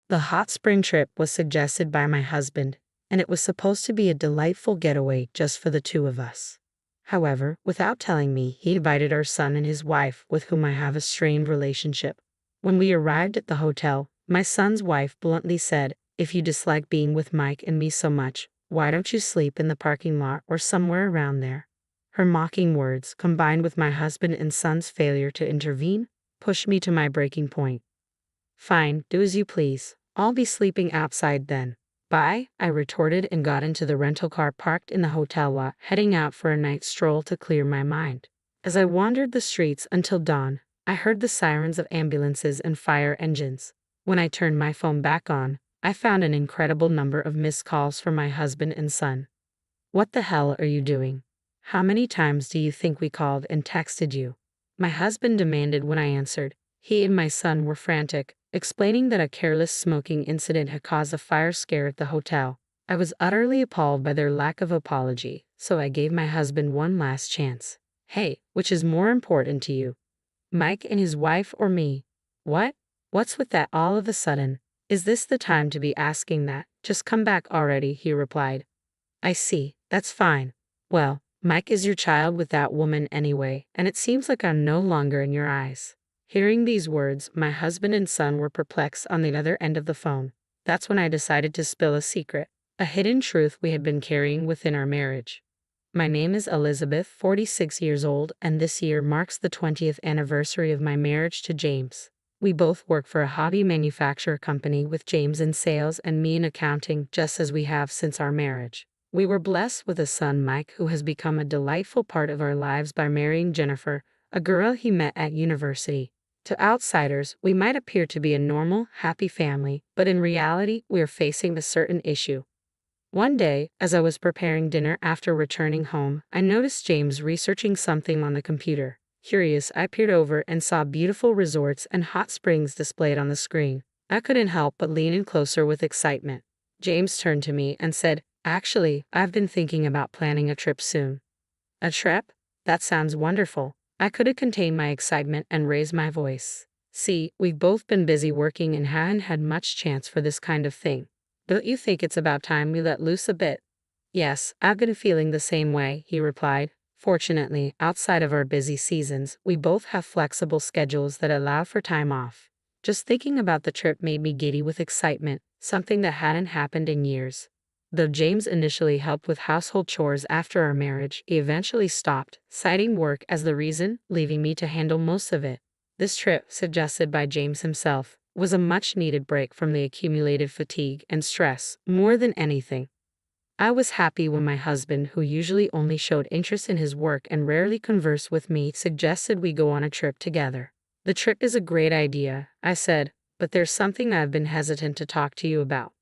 The hot spring trip was suggested by my husband, and it was supposed to be a delightful getaway just for the two of us. However, without telling me, he invited our son and his wife, with whom I have a strained relationship. When we arrived at the hotel, my son's wife bluntly said, "If you dislike being with Mike and me so much, why don't you sleep in the parking lot or somewhere around there?" Her mocking words, combined with my husband and son's failure to intervene, pushed me to my breaking point. "Fine, do as you please. I'll be sleeping outside then." "Bye," I retorted and got into the rental car parked in the hotel lot, heading out for a night stroll to clear my mind. As I wandered the streets until dawn, I heard the sirens of ambulances and fire engines. When I turned my phone back on, I found an incredible number of missed calls from my husband and son. "What the hell are you doing? How many times do you think we called and texted you?" my husband demanded when I answered. He and my son were frantic, explaining that a careless smoking incident had caused a fire scare at the hotel. I was utterly appalled by their lack of apology, so I gave my husband one last chance. "Hey, which is more important to you? Mike and his wife or me?" "What? What's with that all of a sudden? Is this the time to be asking that? Just come back already," he replied. "I see, that's fine. Well, Mike is your child with that woman anyway, and it seems like I'm no longer in your eyes." Hearing these words, my husband and son were perplexed on the other end of the phone. That's when I decided to spill a secret, a hidden truth we had been carrying within our marriage. My name is Elizabeth, 46 years old, and this year marks the 20th anniversary of my marriage to James. We both work for a hobby manufacturer company, with James in sales and me in accounting, just as we have since our marriage. We were blessed with a son, Mike, who has become a delightful part of our lives by marrying Jennifer, a girl he met at university. To outsiders, we might appear to be a normal, happy family, but in reality, we are facing a certain issue. One day, as I was preparing dinner after returning home, I noticed James researching something on the computer. Curious, I peered over and saw beautiful resorts and hot springs displayed on the screen. I couldn't help but lean in closer with excitement. James turned to me and said, "Actually, I've been thinking about planning a trip soon." "A trip? That sounds wonderful." I couldn't contain my excitement and raised my voice. "See, we've both been busy working and haven't had much chance for this kind of thing. Don't you think it's about time we let loose a bit?" "Yes, I've been feeling the same way," he replied. Fortunately, outside of our busy seasons, we both have flexible schedules that allow for time off. Just thinking about the trip made me giddy with excitement, something that hadn't happened in years. Though James initially helped with household chores after our marriage, he eventually stopped, citing work as the reason, leaving me to handle most of it. This trip, suggested by James himself, was a much-needed break from the accumulated fatigue and stress, more than anything. I was happy when my husband, who usually only showed interest in his work and rarely conversed with me, suggested we go on a trip together. "The trip is a great idea," I said, "but there's something I've been hesitant to talk to you about."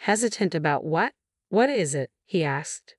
"Hesitant about what? What is it?" he asked.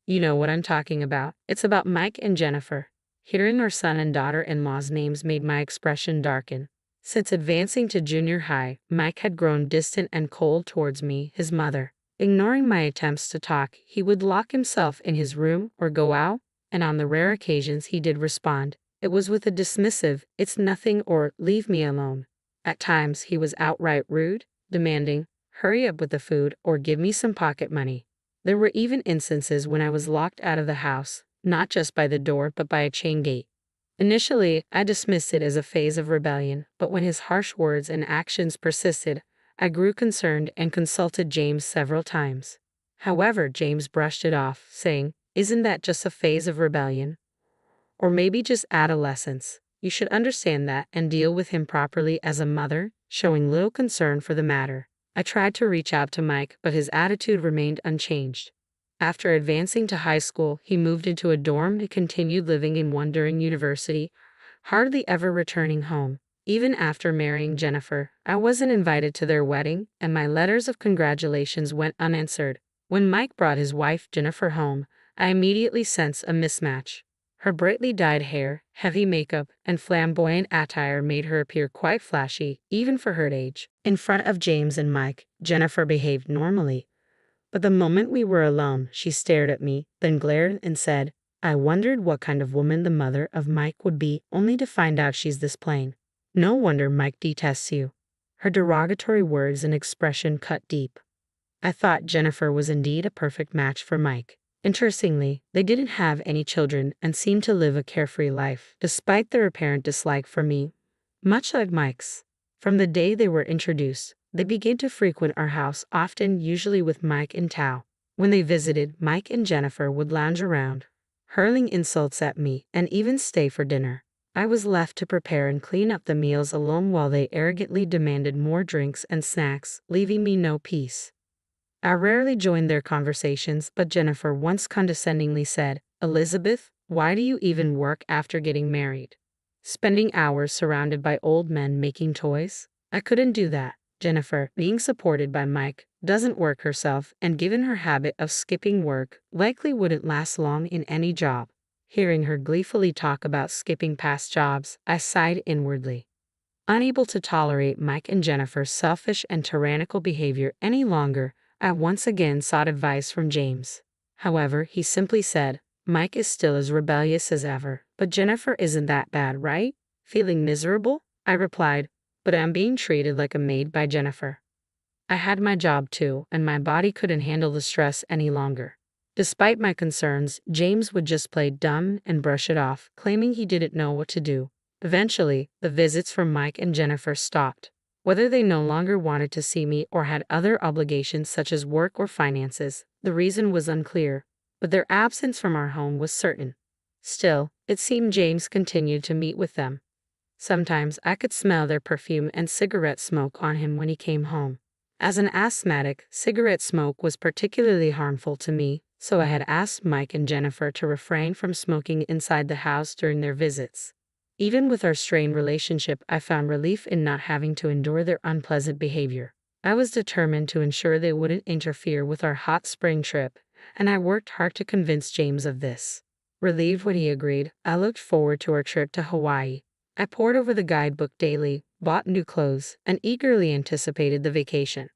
"You know what I'm talking about. It's about Mike and Jennifer." Hearing our son and daughter-in-law's names made my expression darken. Since advancing to junior high, Mike had grown distant and cold towards me, his mother. Ignoring my attempts to talk, he would lock himself in his room or go out, and on the rare occasions he did respond, it was with a dismissive, "It's nothing," or "Leave me alone." At times he was outright rude, demanding, "Hurry up with the food," or "Give me some pocket money." There were even instances when I was locked out of the house, not just by the door but by a chain gate. Initially, I dismissed it as a phase of rebellion, but when his harsh words and actions persisted, I grew concerned and consulted James several times. However, James brushed it off, saying, "Isn't that just a phase of rebellion? Or maybe just adolescence? You should understand that and deal with him properly as a mother," showing little concern for the matter. I tried to reach out to Mike, but his attitude remained unchanged. After advancing to high school, he moved into a dorm and continued living in one during university, hardly ever returning home. Even after marrying Jennifer, I wasn't invited to their wedding, and my letters of congratulations went unanswered. When Mike brought his wife Jennifer home, I immediately sensed a mismatch. Her brightly dyed hair, heavy makeup, and flamboyant attire made her appear quite flashy, even for her age. In front of James and Mike, Jennifer behaved normally. But the moment we were alone, she stared at me, then glared and said, "I wondered what kind of woman the mother of Mike would be, only to find out she's this plain. No wonder Mike detests you." Her derogatory words and expression cut deep. I thought Jennifer was indeed a perfect match for Mike. Interestingly, they didn't have any children and seemed to live a carefree life, despite their apparent dislike for me, much like Mike's. From the day they were introduced, they began to frequent our house often, usually with Mike in tow. When they visited, Mike and Jennifer would lounge around, hurling insults at me, and even stay for dinner. I was left to prepare and clean up the meals alone while they arrogantly demanded more drinks and snacks, leaving me no peace. I rarely joined their conversations, but Jennifer once condescendingly said, "Elizabeth, why do you even work after getting married? Spending hours surrounded by old men making toys?" I couldn't do that. Jennifer, being supported by Mike, doesn't work herself, and given her habit of skipping work, likely wouldn't last long in any job. Hearing her gleefully talk about skipping past jobs, I sighed inwardly. Unable to tolerate Mike and Jennifer's selfish and tyrannical behavior any longer, I once again sought advice from James. However, he simply said, "Mike is still as rebellious as ever, but Jennifer isn't that bad, right?" Feeling miserable, I replied, "But I'm being treated like a maid by Jennifer." I had my job too, and my body couldn't handle the stress any longer. Despite my concerns, James would just play dumb and brush it off, claiming he didn't know what to do. Eventually, the visits from Mike and Jennifer stopped. Whether they no longer wanted to see me or had other obligations such as work or finances, the reason was unclear, but their absence from our home was certain. Still, it seemed James continued to meet with them. Sometimes I could smell their perfume and cigarette smoke on him when he came home. As an asthmatic, cigarette smoke was particularly harmful to me, so I had asked Mike and Jennifer to refrain from smoking inside the house during their visits. Even with our strained relationship, I found relief in not having to endure their unpleasant behavior. I was determined to ensure they wouldn't interfere with our hot spring trip, and I worked hard to convince James of this. Relieved when he agreed, I looked forward to our trip to Hawaii. I pored over the guidebook daily, bought new clothes, and eagerly anticipated the vacation.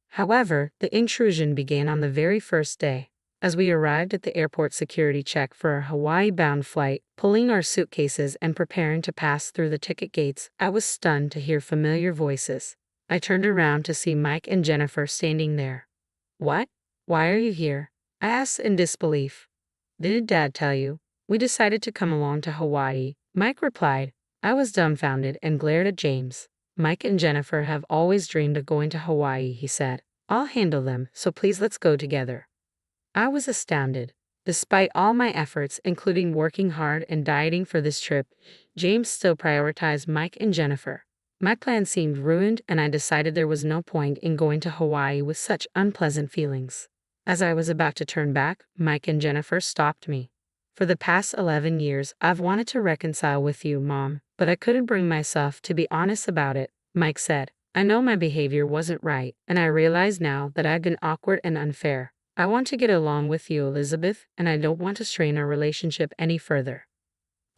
However, the intrusion began on the very first day. As we arrived at the airport security check for our Hawaii-bound flight, pulling our suitcases and preparing to pass through the ticket gates, I was stunned to hear familiar voices. I turned around to see Mike and Jennifer standing there. "What? Why are you here?" I asked in disbelief. "Didn't Dad tell you? We decided to come along to Hawaii," Mike replied. I was dumbfounded and glared at James. "Mike and Jennifer have always dreamed of going to Hawaii," he said. "I'll handle them, so please let's go together." I was astounded. Despite all my efforts, including working hard and dieting for this trip, James still prioritized Mike and Jennifer. My plan seemed ruined, and I decided there was no point in going to Hawaii with such unpleasant feelings. As I was about to turn back, Mike and Jennifer stopped me. "For the past 11 years, I've wanted to reconcile with you, Mom, but I couldn't bring myself to be honest about it," Mike said. "I know my behavior wasn't right, and I realize now that I've been awkward and unfair. I want to get along with you, Elizabeth, and I don't want to strain our relationship any further."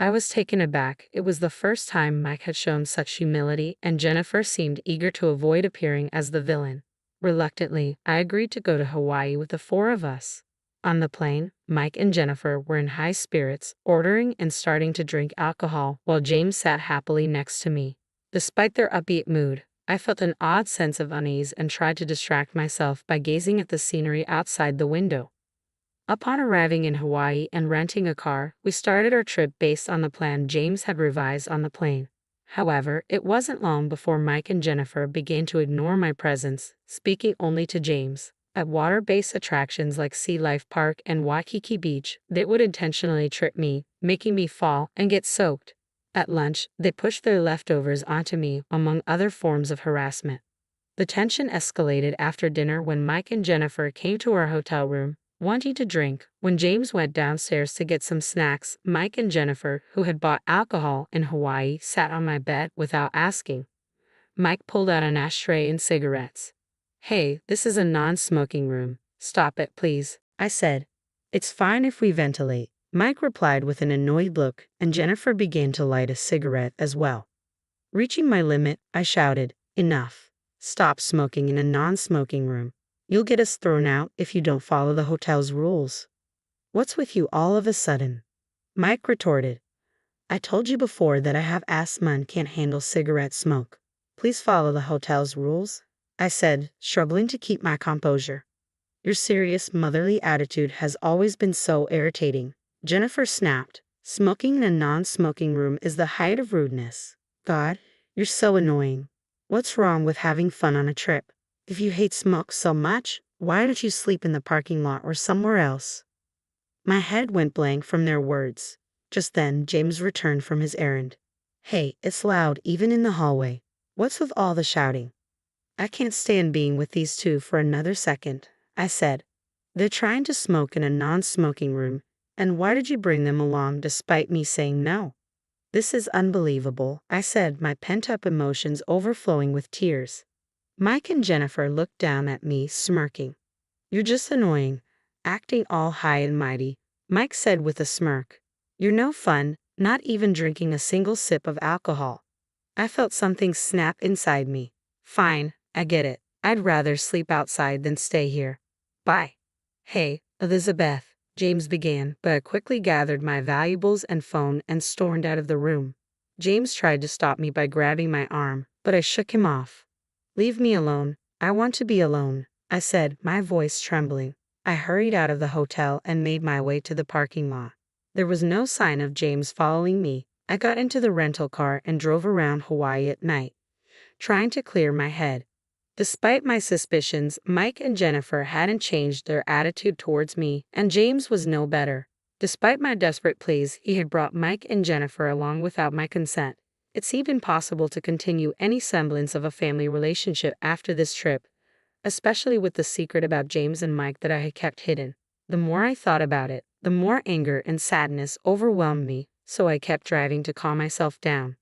I was taken aback. It was the first time Mike had shown such humility, and Jennifer seemed eager to avoid appearing as the villain. Reluctantly, I agreed to go to Hawaii with the four of us. On the plane, Mike and Jennifer were in high spirits, ordering and starting to drink alcohol, while James sat happily next to me. Despite their upbeat mood, I felt an odd sense of unease and tried to distract myself by gazing at the scenery outside the window. Upon arriving in Hawaii and renting a car, we started our trip based on the plan James had revised on the plane. However, it wasn't long before Mike and Jennifer began to ignore my presence, speaking only to James. At water-based attractions like Sea Life Park and Waikiki Beach, they would intentionally trip me, making me fall and get soaked. At lunch, they pushed their leftovers onto me, among other forms of harassment. The tension escalated after dinner when Mike and Jennifer came to our hotel room, wanting to drink. When James went downstairs to get some snacks, Mike and Jennifer, who had bought alcohol in Hawaii, sat on my bed without asking. Mike pulled out an ashtray and cigarettes. "Hey, this is a non-smoking room. Stop it, please," I said. "It's fine if we ventilate," Mike replied with an annoyed look, and Jennifer began to light a cigarette as well. Reaching my limit, I shouted, "Enough. Stop smoking in a non-smoking room. You'll get us thrown out if you don't follow the hotel's rules." "What's with you all of a sudden?" Mike retorted. "I told you before that I have asthma and can't handle cigarette smoke." Please follow the hotel's rules, I said, struggling to keep my composure. Your serious motherly attitude has always been so irritating, Jennifer snapped. Smoking in a non-smoking room is the height of rudeness. God, you're so annoying. What's wrong with having fun on a trip? If you hate smoke so much, why don't you sleep in the parking lot or somewhere else? My head went blank from their words. Just then, James returned from his errand. Hey, it's loud even in the hallway. What's with all the shouting? I can't stand being with these two for another second, I said. They're trying to smoke in a non-smoking room, and why did you bring them along despite me saying no? This is unbelievable, I said, my pent-up emotions overflowing with tears. Mike and Jennifer looked down at me, smirking. You're just annoying, acting all high and mighty, Mike said with a smirk. You're no fun, not even drinking a single sip of alcohol. I felt something snap inside me. Fine, I get it. I'd rather sleep outside than stay here. Bye. Hey, Elizabeth, James began, but I quickly gathered my valuables and phone and stormed out of the room. James tried to stop me by grabbing my arm, but I shook him off. Leave me alone. I want to be alone, I said, my voice trembling. I hurried out of the hotel and made my way to the parking lot. There was no sign of James following me. I got into the rental car and drove around Hawaii at night, trying to clear my head. Despite my suspicions, Mike and Jennifer hadn't changed their attitude towards me, and James was no better. Despite my desperate pleas, he had brought Mike and Jennifer along without my consent. It's even possible to continue any semblance of a family relationship after this trip, especially with the secret about James and Mike that I had kept hidden. The more I thought about it, the more anger and sadness overwhelmed me, so I kept driving to calm myself down.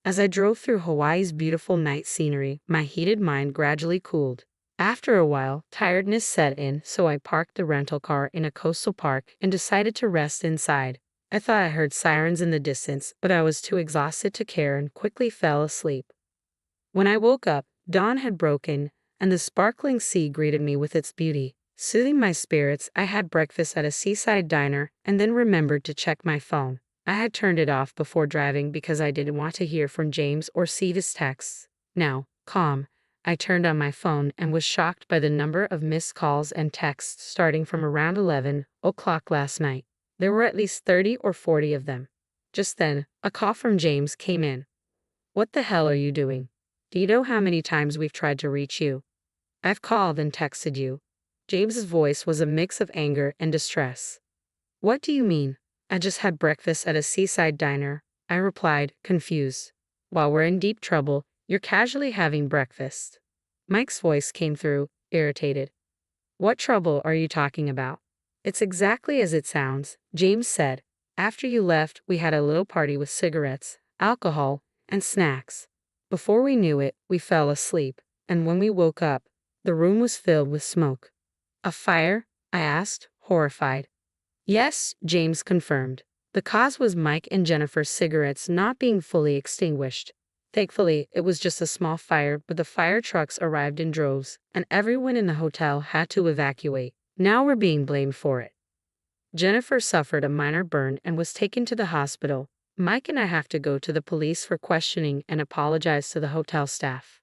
As I drove through Hawaii's beautiful night scenery, my heated mind gradually cooled. After a while, tiredness set in, so I parked the rental car in a coastal park and decided to rest inside. I thought I heard sirens in the distance, but I was too exhausted to care and quickly fell asleep. When I woke up, dawn had broken, and the sparkling sea greeted me with its beauty. Soothing my spirits, I had breakfast at a seaside diner and then remembered to check my phone. I had turned it off before driving because I didn't want to hear from James or see his texts. Now, calm, I turned on my phone and was shocked by the number of missed calls and texts starting from around 11 o'clock last night. There were at least 30 or 40 of them. Just then, a call from James came in. What the hell are you doing? Do you know how many times we've tried to reach you? I've called and texted you. James's voice was a mix of anger and distress. What do you mean? I just had breakfast at a seaside diner, I replied, confused. While we're in deep trouble, you're casually having breakfast. Mike's voice came through, irritated. What trouble are you talking about? It's exactly as it sounds, James said. After you left, we had a little party with cigarettes, alcohol, and snacks. Before we knew it, we fell asleep, and when we woke up, the room was filled with smoke. A fire? I asked, horrified. Yes, James confirmed. The cause was Mike and Jennifer's cigarettes not being fully extinguished. Thankfully, it was just a small fire, but the fire trucks arrived in droves, and everyone in the hotel had to evacuate. Now we're being blamed for it. Jennifer suffered a minor burn and was taken to the hospital. Mike and I have to go to the police for questioning and apologize to the hotel staff.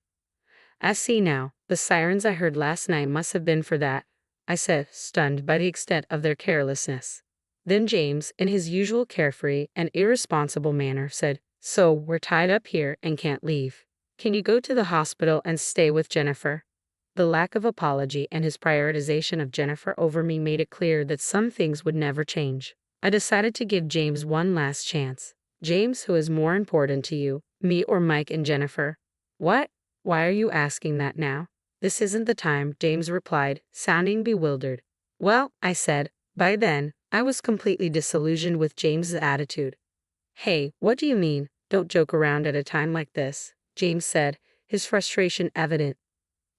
I see now, the sirens I heard last night must have been for that, I said, stunned by the extent of their carelessness. Then James, in his usual carefree and irresponsible manner, said, So, we're tied up here and can't leave. Can you go to the hospital and stay with Jennifer? The lack of apology and his prioritization of Jennifer over me made it clear that some things would never change. I decided to give James one last chance. James, who is more important to you, me or Mike and Jennifer? What? Why are you asking that now? This isn't the time, James replied, sounding bewildered. Well, I said, by then, I was completely disillusioned with James's attitude. Hey, what do you mean? Don't joke around at a time like this, James said, his frustration evident.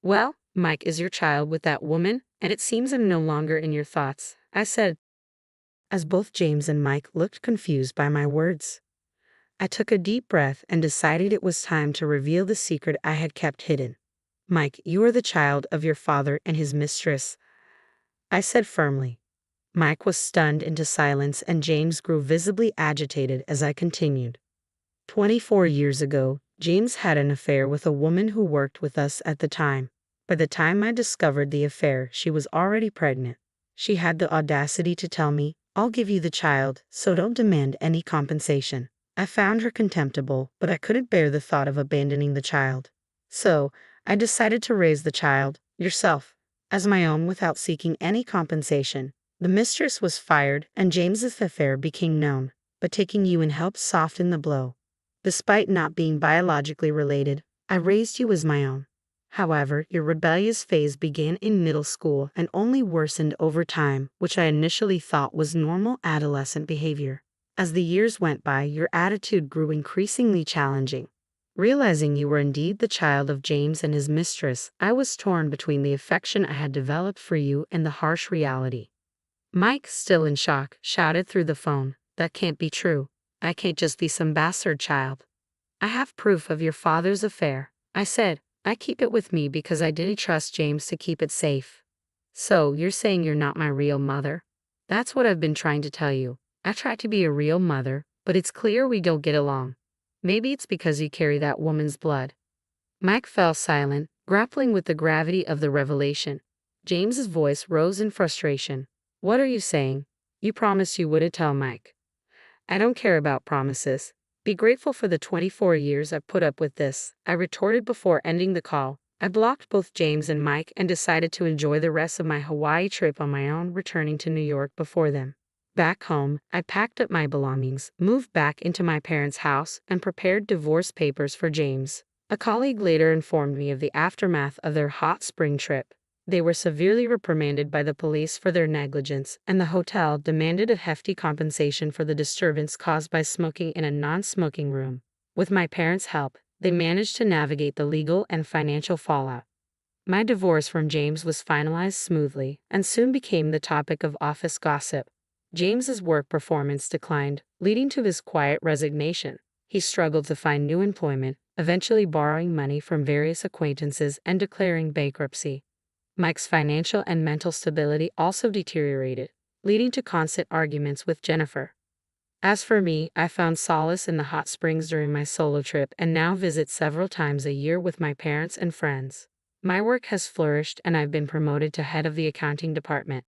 Well, Mike is your child with that woman, and it seems I'm no longer in your thoughts, I said, as both James and Mike looked confused by my words. I took a deep breath and decided it was time to reveal the secret I had kept hidden. Mike, you are the child of your father and his mistress, I said firmly. Mike was stunned into silence and James grew visibly agitated as I continued. 24 years ago, James had an affair with a woman who worked with us at the time. By the time I discovered the affair, she was already pregnant. She had the audacity to tell me, "I'll give you the child, so don't demand any compensation." I found her contemptible, but I couldn't bear the thought of abandoning the child. So, I decided to raise the child, yourself, as my own without seeking any compensation. The mistress was fired, and James's affair became known, but taking you in helped soften the blow. Despite not being biologically related, I raised you as my own. However, your rebellious phase began in middle school and only worsened over time, which I initially thought was normal adolescent behavior. As the years went by, your attitude grew increasingly challenging. Realizing you were indeed the child of James and his mistress, I was torn between the affection I had developed for you and the harsh reality. Mike, still in shock, shouted through the phone, "That can't be true. I can't just be some bastard child. I have proof of your father's affair." I said, "I keep it with me because I didn't trust James to keep it safe." "So, you're saying you're not my real mother?" "That's what I've been trying to tell you. I try to be a real mother, but it's clear we don't get along. Maybe it's because you carry that woman's blood." Mike fell silent, grappling with the gravity of the revelation. James's voice rose in frustration. "What are you saying? You promised you wouldn't tell Mike." "I don't care about promises. Be grateful for the 24 years I've put up with this," I retorted before ending the call. I blocked both James and Mike and decided to enjoy the rest of my Hawaii trip on my own, returning to New York before them. Back home, I packed up my belongings, moved back into my parents' house, and prepared divorce papers for James. A colleague later informed me of the aftermath of their hot spring trip. They were severely reprimanded by the police for their negligence, and the hotel demanded a hefty compensation for the disturbance caused by smoking in a non-smoking room. With my parents' help, they managed to navigate the legal and financial fallout. My divorce from James was finalized smoothly and soon became the topic of office gossip. James's work performance declined, leading to his quiet resignation. He struggled to find new employment, eventually borrowing money from various acquaintances and declaring bankruptcy. Mike's financial and mental stability also deteriorated, leading to constant arguments with Jennifer. As for me, I found solace in the hot springs during my solo trip and now visit several times a year with my parents and friends. My work has flourished and I've been promoted to head of the accounting department.